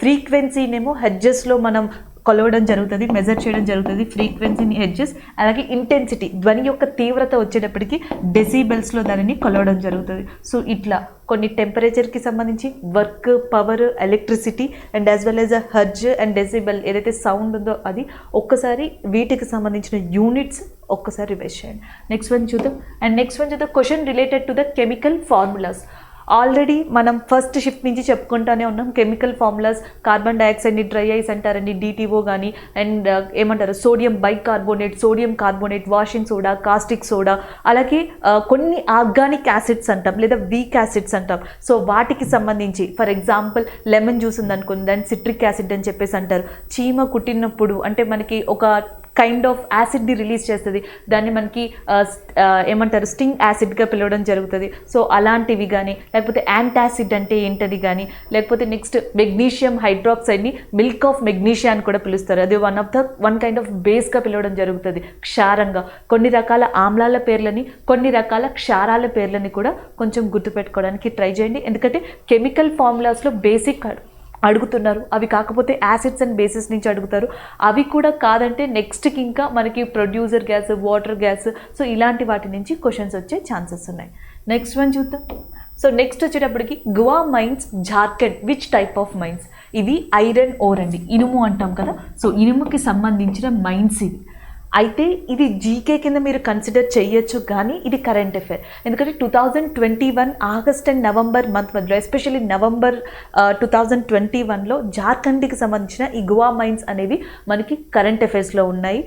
ఫ్రీక్వెన్సీనేమో హెడ్జెస్లో మనం కొలవడం జరుగుతుంది, మెజర్ చేయడం జరుగుతుంది ఫ్రీక్వెన్సీని హెడ్జెస్. అలాగే ఇంటెన్సిటీ ధ్వని యొక్క తీవ్రత వచ్చేటప్పటికి డెసిబెల్స్లో దానిని కొలవడం జరుగుతుంది. సో ఇట్లా కొన్ని టెంపరేచర్కి సంబంధించి work, power, electricity and as well as hertz and decibel ఏదైతే సౌండ్ ఉందో అది ఒక్కసారి వీటికి సంబంధించిన యూనిట్స్ ఒక్కసారి రివైజ్ చేయండి. నెక్స్ట్ వన్ చూద్దాం. అండ్ నెక్స్ట్ వన్ చూద్దాం, question related to the chemical formulas. Already మనం ఫస్ట్ షిఫ్ట్ నుంచి చెప్పుకుంటానే ఉన్నాం కెమికల్ ఫార్ములాస్. కార్బన్ డైఆక్సైడ్ని డ్రై ఐస్ అంటారండి, డిటిఓ కానీ, అండ్ ఏమంటారు sodium bicarbonate, sodium carbonate, washing soda, caustic soda, అలాగే కొన్ని ఆర్గానిక్ యాసిడ్స్ అంటాం లేదా వీక్ యాసిడ్స్ అంటాం. సో వాటికి సంబంధించి ఫర్ ఎగ్జాంపుల్ లెమన్ జ్యూస్ ఉందనుకోండి, దాన్ని సిట్రిక్ యాసిడ్ అని చెప్పేసి అంటారు. చీమ కుట్టినప్పుడు అంటే మనకి ఒక కైండ్ ఆఫ్ యాసిడ్ని రిలీజ్ చేస్తుంది, దాన్ని మనకి ఏమంటారు స్టింగ్ యాసిడ్గా పిలవడం జరుగుతుంది. సో అలాంటివి కానీ, లేకపోతే యాంటాసిడ్ అంటే ఏంటది కానీ, లేకపోతే నెక్స్ట్ మెగ్నీషియం హైడ్రాక్సైడ్ని మిల్క్ ఆఫ్ మెగ్నీషియా అని కూడా పిలుస్తారు. అది వన్ కైండ్ ఆఫ్ బేస్గా పిలవడం జరుగుతుంది క్షారంగా. కొన్ని రకాల ఆమ్లాల పేర్లని, కొన్ని రకాల క్షారాల పేర్లని కూడా కొంచెం గుర్తుపెట్టుకోవడానికి ట్రై చేయండి. ఎందుకంటే కెమికల్ ఫార్ములాస్లో బేసిక్ అడుగుతున్నారు, అవి కాకపోతే యాసిడ్స్ అండ్ బేసిస్ నుంచి అడుగుతారు. అవి కూడా కాదంటే నెక్స్ట్కి ఇంకా మనకి producer gas, water gas, so ఇలాంటి వాటి నుంచి క్వశ్చన్స్ వచ్చే ఛాన్సెస్ ఉన్నాయి. నెక్స్ట్ వన్ చూద్దాం. సో నెక్స్ట్ వచ్చేటప్పటికి Goa mines Jharkhand which type of mines? ఇవి ఐరన్ ఓర్ అండి, ఇనుము అంటాం కదా. సో ఇనుముకి సంబంధించిన మైన్స్ ఇవి. అయితే ఇది జీకే కింద మీరు కన్సిడర్ చేయొచ్చు, కానీ ఇది కరెంట్ అఫేర్. ఎందుకంటే 2021 ఆగస్ట్ అండ్ నవంబర్ మంత్ మధ్యలో, ఎస్పెషల్లీ నవంబర్ 2021లో జార్ఖండ్కి సంబంధించిన ఈ గోవా మైన్స్ అనేవి మనకి కరెంట్ అఫేర్స్లో ఉన్నాయి.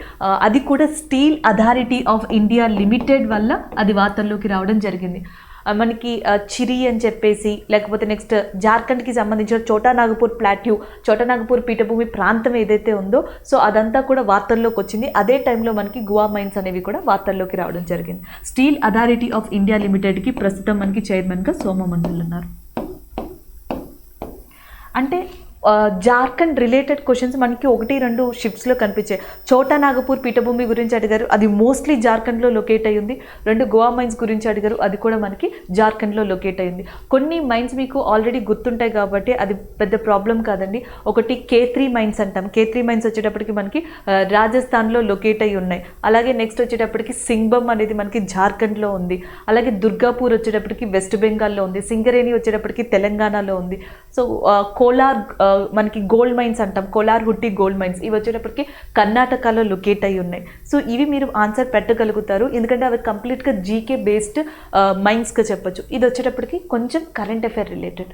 అది కూడా steel authority of India limited వల్ల అది వార్తల్లోకి రావడం జరిగింది. మనకి చిరి అని చెప్పేసి, లేకపోతే నెక్స్ట్ జార్ఖండ్కి సంబంధించిన చోటా నాగపూర్ ప్లాట్యూ, చోటా నాగపూర్ పీఠభూమి ప్రాంతం ఏదైతే ఉందో సో అదంతా కూడా వార్తల్లోకి వచ్చింది. అదే టైంలో మనకి గోవా మైన్స్ అనేవి కూడా వార్తల్లోకి రావడం జరిగింది. స్టీల్ అథారిటీ ఆఫ్ ఇండియా లిమిటెడ్కి ప్రస్తుతం మనకి చైర్మన్గా సోమమండల్ ఉన్నారు. అంటే జార్ఖండ్ రిలేటెడ్ క్వశ్చన్స్ మనకి 1-2 షిఫ్ట్స్లో కనిపించాయి. చోటా నాగపూర్ పీఠభూమి గురించి అడిగారు, అది మోస్ట్లీ జార్ఖండ్లో లొకేట్ అయ్యింది. 2 గోవా మైన్స్ గురించి అడిగారు, అది కూడా మనకి జార్ఖండ్లో లొకేట్ అయ్యింది. కొన్ని మైన్స్ మీకు ఆల్రెడీ గుర్తుంటాయి కాబట్టి అది పెద్ద ప్రాబ్లం కాదండి. ఒకటి K3 మైన్స్ అంటాం. K3 మైన్స్ వచ్చేటప్పటికి మనకి రాజస్థాన్లో లొకేట్ అయ్యి ఉన్నాయి. అలాగే నెక్స్ట్ వచ్చేటప్పటికి సింగ్బమ్ అనేది మనకి జార్ఖండ్లో ఉంది. అలాగే దుర్గాపూర్ వచ్చేటప్పటికి వెస్ట్ బెంగాల్లో ఉంది. సింగరేణి వచ్చేటప్పటికి తెలంగాణలో ఉంది. సో కోలార్ మనకి గోల్డ్ మైన్స్ అంటాం, కోలార్ హుట్టి గోల్డ్ మైన్స్, ఇవి వచ్చేటప్పటికి కర్ణాటకలో లొకేట్ అయ్యి ఉన్నాయి. సో ఇవి మీరు ఆన్సర్ పెట్టగలుగుతారు, ఎందుకంటే అవి కంప్లీట్గా జీకే బేస్డ్ మైన్స్గా చెప్పొచ్చు. ఇది వచ్చేటప్పటికి కొంచెం current affair related.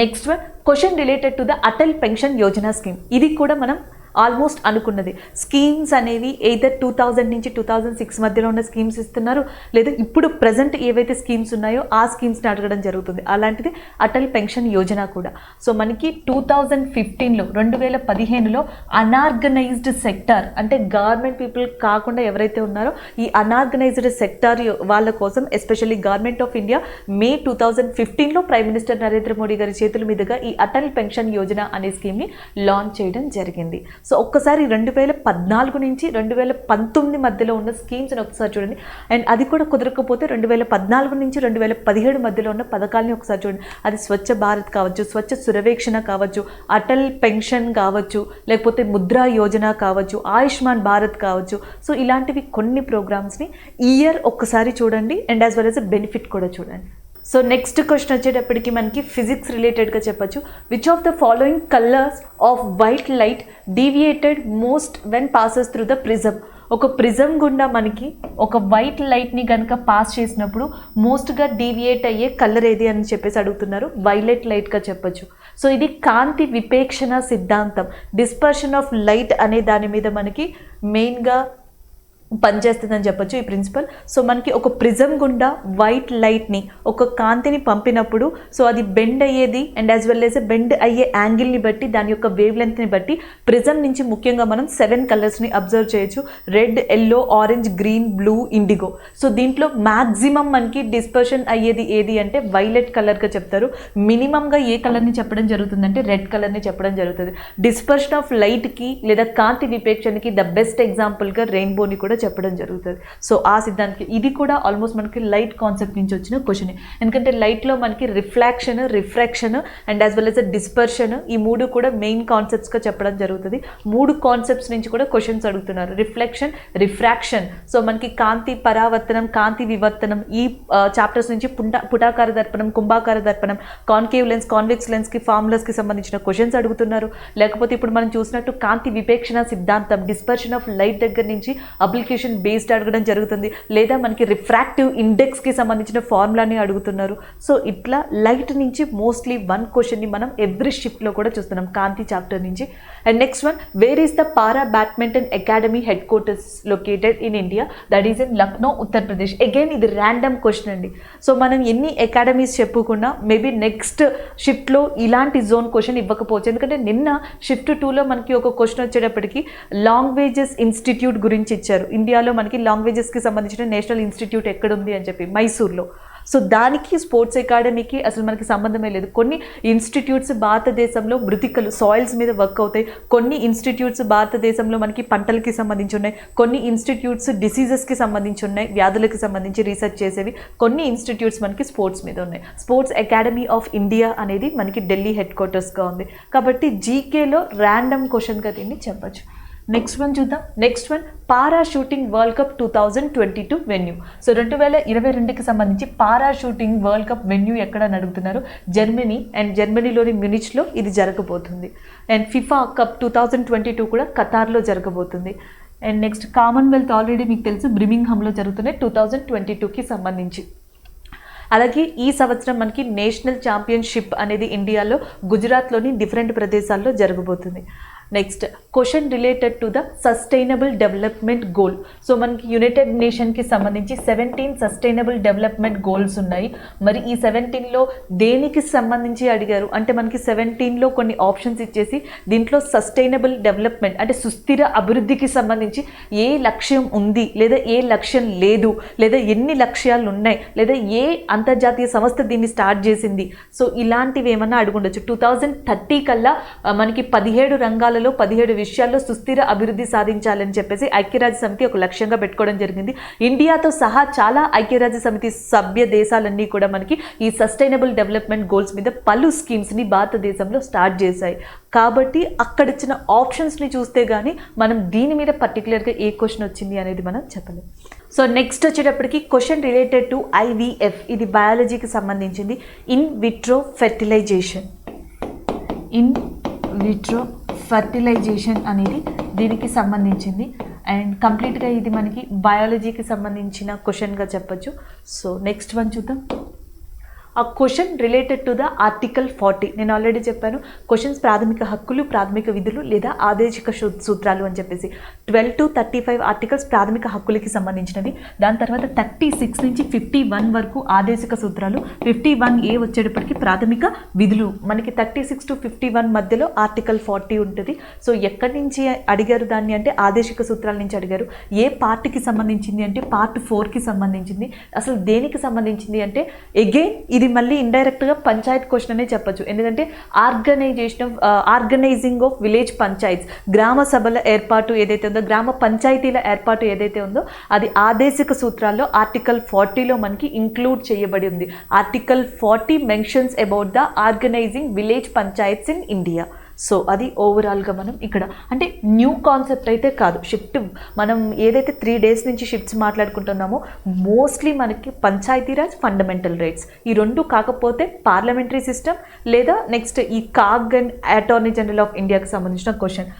Next one, question related to the Atal pension Yojana scheme. ఇది కూడా మనం ఆల్మోస్ట్ అనుకున్నది. స్కీమ్స్ అనేవి ఎయిదర్ 2000 నుంచి 2006 మధ్యలో ఉన్న స్కీమ్స్ ఇస్తున్నారు, లేదా ఇప్పుడు ప్రజెంట్ ఏవైతే స్కీమ్స్ ఉన్నాయో ఆ స్కీమ్స్ని అడగడం జరుగుతుంది. అలాంటిది అటల్ పెన్షన్ యోజన కూడా. సో మనకి 2015లో 2015లో అనార్గనైజ్డ్ సెక్టార్ అంటే గవర్నమెంట్ పీపుల్ కాకుండా ఎవరైతే ఉన్నారో ఈ అనార్గనైజ్డ్ సెక్టార్ వాళ్ళ కోసం especially government of India May 2015లో ప్రైమ్ మినిస్టర్ నరేంద్ర మోడీ గారి చేతుల మీదుగా ఈ అటల్ పెన్షన్ యోజన అనే స్కీమ్ని లాంచ్ చేయడం జరిగింది. సో ఒక్కసారి 2014 నుంచి 2019 మధ్యలో ఉన్న స్కీమ్స్ని ఒకసారి చూడండి. అండ్ అది కూడా కుదరకపోతే 2014 నుంచి 2017 మధ్యలో ఉన్న పథకాలని ఒకసారి చూడండి. అది స్వచ్ఛ భారత్ కావచ్చు, స్వచ్ఛ సురవేక్షణ కావచ్చు, అటల్ పెన్షన్ కావచ్చు, లేకపోతే ముద్రా యోజన కావచ్చు, ఆయుష్మాన్ భారత్ కావచ్చు. సో ఇలాంటివి కొన్ని ప్రోగ్రామ్స్ని ఇయర్ ఒక్కసారి చూడండి and as well as benefit కూడా చూడండి. సో నెక్స్ట్ క్వశ్చన్ వచ్చేటప్పటికి మనకి ఫిజిక్స్ రిలేటెడ్గా చెప్పచ్చు. Which of the following colours off white light deviated most when passes through the prism? ఒక ప్రిజమ్ గుండా మనకి ఒక వైట్ లైట్ని కనుక పాస్ చేసినప్పుడు మోస్ట్గా డీవియేట్ అయ్యే కలర్ ఏది అని చెప్పేసి అడుగుతున్నారు. వైలెట్ లైట్గా చెప్పచ్చు. సో ఇది కాంతి విపేక్షణ సిద్ధాంతం, డిస్పర్షన్ ఆఫ్ లైట్ అనే దాని మీద మనకి మెయిన్గా పనిచేస్తుందని చెప్పొచ్చు ఈ ప్రిన్సిపల్. సో మనకి ఒక ప్రిజం గుండా వైట్ లైట్ని, ఒక కాంతిని పంపినప్పుడు సో అది బెండ్ అయ్యేది and as well as bend అయ్యే యాంగిల్ని బట్టి, దాని యొక్క వేవ్ లెంత్ని బట్టి ప్రిజం నుంచి ముఖ్యంగా మనం 7 కలర్స్ని అబ్జర్వ్ చేయొచ్చు. Red, yellow, orange, green, blue, IndiGo. So దీంట్లో మ్యాక్సిమం మనకి డిస్పర్షన్ అయ్యేది ఏది అంటే వైలెట్ కలర్గా చెప్తారు. మినిమంగా ఏ కలర్ని చెప్పడం జరుగుతుందంటే రెడ్ కలర్ని చెప్పడం జరుగుతుంది. డిస్పర్షన్ ఆఫ్ లైట్కి లేదా కాంతి విపేక్షణకి ద బెస్ట్ ఎగ్జాంపుల్గా రెయిన్బోని కూడా చెప్పడం జరుగుతుంది. సో ఆ సిద్ధాంతానికి ఇది కూడా ఆల్మోస్ట్ మనకి లైట్ కాన్సెప్ట్ నుంచి వచ్చిన క్వశ్చన్. ఎందుకంటే లైట్లో మనకి reflection, refraction and as well as dispersion, ఈ 3 కూడా మెయిన్ కాన్సెప్ట్స్గా చెప్పడం జరుగుతుంది. 3 కాన్సెప్ట్స్ నుంచి కూడా క్వశ్చన్స్ అడుగుతున్నారు. రిఫ్లెక్షన్, రిఫ్రాక్షన్, సో మనకి కాంతి పరావర్తనం, కాంతి వివర్తనం, ఈ చాప్టర్స్ నుంచి పుటాకార దర్పణం, కుంభాకార దర్పణం, కాన్కేవ్ లెన్స్, కాన్వెక్స్ లెన్స్కి ఫార్ములాస్కి సంబంధించిన క్వశ్చన్స్ అడుగుతున్నారు. లేకపోతే ఇప్పుడు మనం చూసినట్టు కాంతి విపేక్షణ సిద్ధాంతం, డిస్పర్షన్ ఆఫ్ లైట్ దగ్గర నుంచి అప్లికేషన్ బేస్డ్ అడగడం జరుగుతుంది. లేదా మనకి రిఫ్రాక్టివ్ ఇండెక్స్కి సంబంధించిన ఫార్ములాని అడుగుతున్నారు. సో ఇట్లా లైట్ నుంచి మోస్ట్లీ 1 క్వశ్చన్ని మనం ఎవ్రీ షిఫ్ట్లో కూడా చూస్తున్నాం కాంతి చాప్టర్ నుంచి. And next one, where is the para badminton academy head quarters located in India? That is in Lucknow, Uttar Pradesh. Again ఇది ర్యాండమ్ క్వశ్చన్ అండి. సో మనం ఎన్ని అకాడమీస్ చెప్పుకున్నా మేబీ నెక్స్ట్ షిఫ్ట్లో ఇలాంటి జోన్ క్వశ్చన్ ఇవ్వకపోవచ్చు. ఎందుకంటే నిన్న షిఫ్ట్ 2లో మనకి ఒక క్వశ్చన్ వచ్చేటప్పటికి లాంగ్వేజెస్ ఇన్స్టిట్యూట్ గురించి ఇచ్చారు. ఇండియాలో మనకి లాంగ్వేజెస్కి సంబంధించిన నేషనల్ ఇన్స్టిట్యూట్ ఎక్కడుంది అని చెప్పి మైసూర్లో. సో దానికి స్పోర్ట్స్ అకాడమీకి అసలు మనకి సంబంధమే లేదు. కొన్ని ఇన్స్టిట్యూట్స్ భారతదేశంలో మృతికలు, సాయిల్స్ మీద వర్క్ అవుతాయి. కొన్ని ఇన్స్టిట్యూట్స్ భారతదేశంలో మనకి పంటలకి సంబంధించి ఉన్నాయి. కొన్ని ఇన్స్టిట్యూట్స్ డిసీజెస్కి సంబంధించి ఉన్నాయి, వ్యాధులకి సంబంధించి రీసెర్చ్ చేసేవి. కొన్ని ఇన్స్టిట్యూట్స్ మనకి స్పోర్ట్స్ మీద ఉన్నాయి. స్పోర్ట్స్ అకాడమీ ఆఫ్ ఇండియా అనేది మనకి ఢిల్లీ హెడ్ క్వార్టర్స్గా ఉంది. కాబట్టి జీకేలో ర్యాండమ్ క్వశ్చన్గా దీన్ని చెప్పచ్చు. నెక్స్ట్ వన్ చూద్దాం. Next one, para shooting world cup 2022 venue. So 2022కి సంబంధించి para shooting world cup venue ఎక్కడ అని అడుగుతున్నారు. జర్మనీ, అండ్ జర్మనీలోని మ్యూనిచ్లో ఇది జరగబోతుంది. అండ్ ఫిఫా కప్ 2022 కూడా ఖతార్లో జరగబోతుంది. అండ్ నెక్స్ట్ కామన్వెల్త్ ఆల్రెడీ మీకు తెలుసు బ్రిమింగ్హామ్లో జరుగుతున్నాయి 2022కి సంబంధించి. అలాగే ఈ సంవత్సరం మనకి నేషనల్ ఛాంపియన్షిప్ అనేది ఇండియాలో గుజరాత్లోని డిఫరెంట్ ప్రదేశాల్లో జరగబోతుంది. Next question related to the sustainable development goal. So మనకి యునైటెడ్ నేషన్కి సంబంధించి 17 సస్టైనబుల్ డెవలప్మెంట్ గోల్స్ ఉన్నాయి. మరి ఈ 17లో దేనికి సంబంధించి అడిగారు అంటే మనకి 17లో కొన్ని ఆప్షన్స్ ఇచ్చేసి దీంట్లో సస్టైనబుల్ డెవలప్మెంట్ అంటే సుస్థిర అభివృద్ధికి సంబంధించి ఏ లక్ష్యం ఉంది, లేదా ఏ లక్ష్యం లేదు, లేదా ఎన్ని లక్ష్యాలు ఉన్నాయి, లేదా ఏ అంతర్జాతీయ సంస్థ దీన్ని స్టార్ట్ చేసింది. సో ఇలాంటివి ఏమన్నా అడుగుండొచ్చు. 2030 కల్లా మనకి 17 రంగాలలో 17 విషయాల్లో సుస్థిర అభివృద్ధి సాధించాలని చెప్పేసి ఐక్యరాజ్య సమితి ఒక లక్ష్యంగా పెట్టుకోవడం జరిగింది. ఇండియాతో సహా చాలా ఐక్యరాజ్య సమితి సభ్య దేశాలన్నీ కూడా మనకి ఈ సస్టైనబుల్ డెవలప్మెంట్ గోల్స్ మీద పలు స్కీమ్స్ని భారతదేశంలో స్టార్ట్ చేశాయి. కాబట్టి అక్కడ ఇచ్చిన ఆప్షన్స్ని చూస్తే కానీ మనం దీని మీద పర్టికులర్గా ఏ క్వశ్చన్ వచ్చింది అనేది మనం చెప్పలేం. సో నెక్స్ట్ వచ్చేటప్పటికి క్వశ్చన్ రిలేటెడ్ టు IVF. ఇది బయాలజీకి సంబంధించింది. In vitro fertilisation. In vitro fertilisation అనేది దీనికి సంబంధించింది. అండ్ కంప్లీట్గా ఇది మనకి బయాలజీకి సంబంధించిన క్వశ్చన్గా చెప్పచ్చు. సో నెక్స్ట్ వన్ చూద్దాం. ఆ question related to the article 40. నేను ఆల్రెడీ చెప్పాను క్వశ్చన్స్ ప్రాథమిక హక్కులు, ప్రాథమిక విధులు లేదా ఆదేశిక సూత్రాలు అని చెప్పేసి 12 to 35 ఆర్టికల్స్ ప్రాథమిక హక్కులకి సంబంధించినవి. దాని తర్వాత 36 నుంచి 51 వరకు ఆదేశిక సూత్రాలు. 51A వచ్చేటప్పటికి ప్రాథమిక విధులు. మనకి 36 to 51 మధ్యలో ఆర్టికల్ 40 ఉంటుంది. సో ఎక్కడి నుంచి అడిగారు దాన్ని అంటే ఆదేశిక సూత్రాల నుంచి అడిగారు. ఏ పార్ట్కి సంబంధించింది అంటే పార్ట్ 4కి సంబంధించింది. అసలు దేనికి సంబంధించింది అంటే అగైన్ ఇది మళ్ళీ ఇండైరెక్ట్గా పంచాయత్ క్వశ్చన్ అనే చెప్పచ్చు. ఎందుకంటే ఆర్గనైజింగ్ ఆఫ్ విలేజ్ పంచాయత్స్, గ్రామ సభల ఏర్పాటు ఏదైతే ఉందో, గ్రామ పంచాయతీల ఏర్పాటు ఏదైతే ఉందో అది ఆదేశిక సూత్రాల్లో ఆర్టికల్ 40లో మనకి ఇంక్లూడ్ చేయబడి ఉంది. Article 40 mentions about the organising village panchayats in India. So అది ఓవరాల్గా మనం ఇక్కడ అంటే న్యూ కాన్సెప్ట్ అయితే కాదు. షిఫ్ట్ మనం ఏదైతే 3 days నుంచి షిఫ్ట్స్ మాట్లాడుకుంటున్నామో మోస్ట్లీ మనకి పంచాయతీరాజ్, ఫండమెంటల్ రైట్స్ ఈ 2 కాకపోతే పార్లమెంటరీ సిస్టమ్ లేదా నెక్స్ట్ ఈ CAG and attorney general of ఇండియాకి సంబంధించిన క్వశ్చన్.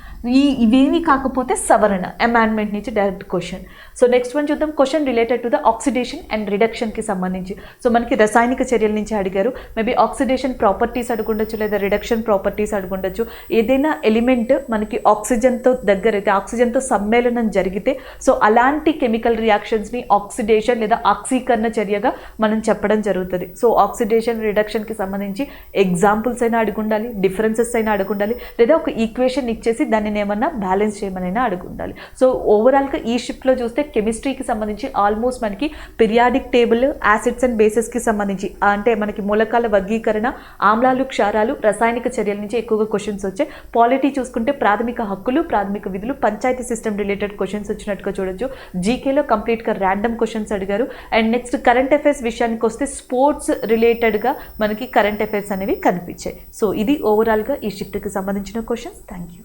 ఇవేవి కాకపోతే సవరణ అమెండ్మెంట్ నుంచి direct question. So next one చూద్దాం. Question related to the oxidation and రిడక్షన్కి సంబంధించి. సో మనకి రసాయనిక చర్యల నుంచి అడిగారు. మేబీ ఆక్సిడేషన్ ప్రాపర్టీస్ అడుగుండొచ్చు, లేదా రిడక్షన్ ప్రాపర్టీస్ అడుగుండొచ్చు. ఏదైనా ఎలిమెంట్ మనకి ఆక్సిజన్తో దగ్గరైతే, ఆక్సిజన్తో సమ్మేళనం జరిగితే సో అలాంటి కెమికల్ రియాక్షన్స్ని ఆక్సిడేషన్ లేదా ఆక్సీకరణ చర్యగా మనం చెప్పడం జరుగుతుంది. సో ఆక్సిడేషన్ రిడక్షన్కి సంబంధించి ఎగ్జాంపుల్స్ అయినా అడుగుండాలి, డిఫరెన్సెస్ అయినా అడుగుండాలి, లేదా ఒక ఈక్వేషన్ ఇచ్చేసి దాన్ని ఏమన్నా బ్యాలెన్స్ చేయమనైనా అడుగుండాలి. సో ఓవరాల్గా ఈ షిఫ్ట్లో చూస్తే కెమిస్ట్రీకి సంబంధించి ఆల్మోస్ట్ మనకి పీరియాడిక్ టేబుల్, యాసిడ్స్ అండ్ బేసెస్కి సంబంధించి అంటే మనకి మూలకాల వర్గీకరణ, ఆమ్లాలు, క్షారాలు, రసాయనిక చర్యల నుంచి ఎక్కువగా క్వశ్చన్స్ వచ్చాయి. పాలిటీ చూసుకుంటే ప్రాథమిక హక్కులు, ప్రాథమిక విధులు, పంచాయతీ సిస్టమ్ రిలేటెడ్ క్వశ్చన్స్ వచ్చినట్టుగా చూడొచ్చు. జీకేలో కంప్లీట్గా ర్యాండమ్ క్వశ్చన్స్ అడిగారు. అండ్ నెక్స్ట్ కరెంట్ అఫైర్స్ విషయానికి వస్తే స్పోర్ట్స్ రిలేటెడ్గా మనకి కరెంట్ అఫైర్స్ అనేవి కనిపించాయి. సో ఇది ఓవరాల్గా ఈ షిఫ్ట్కి సంబంధించిన క్వశ్చన్స్. Thank you.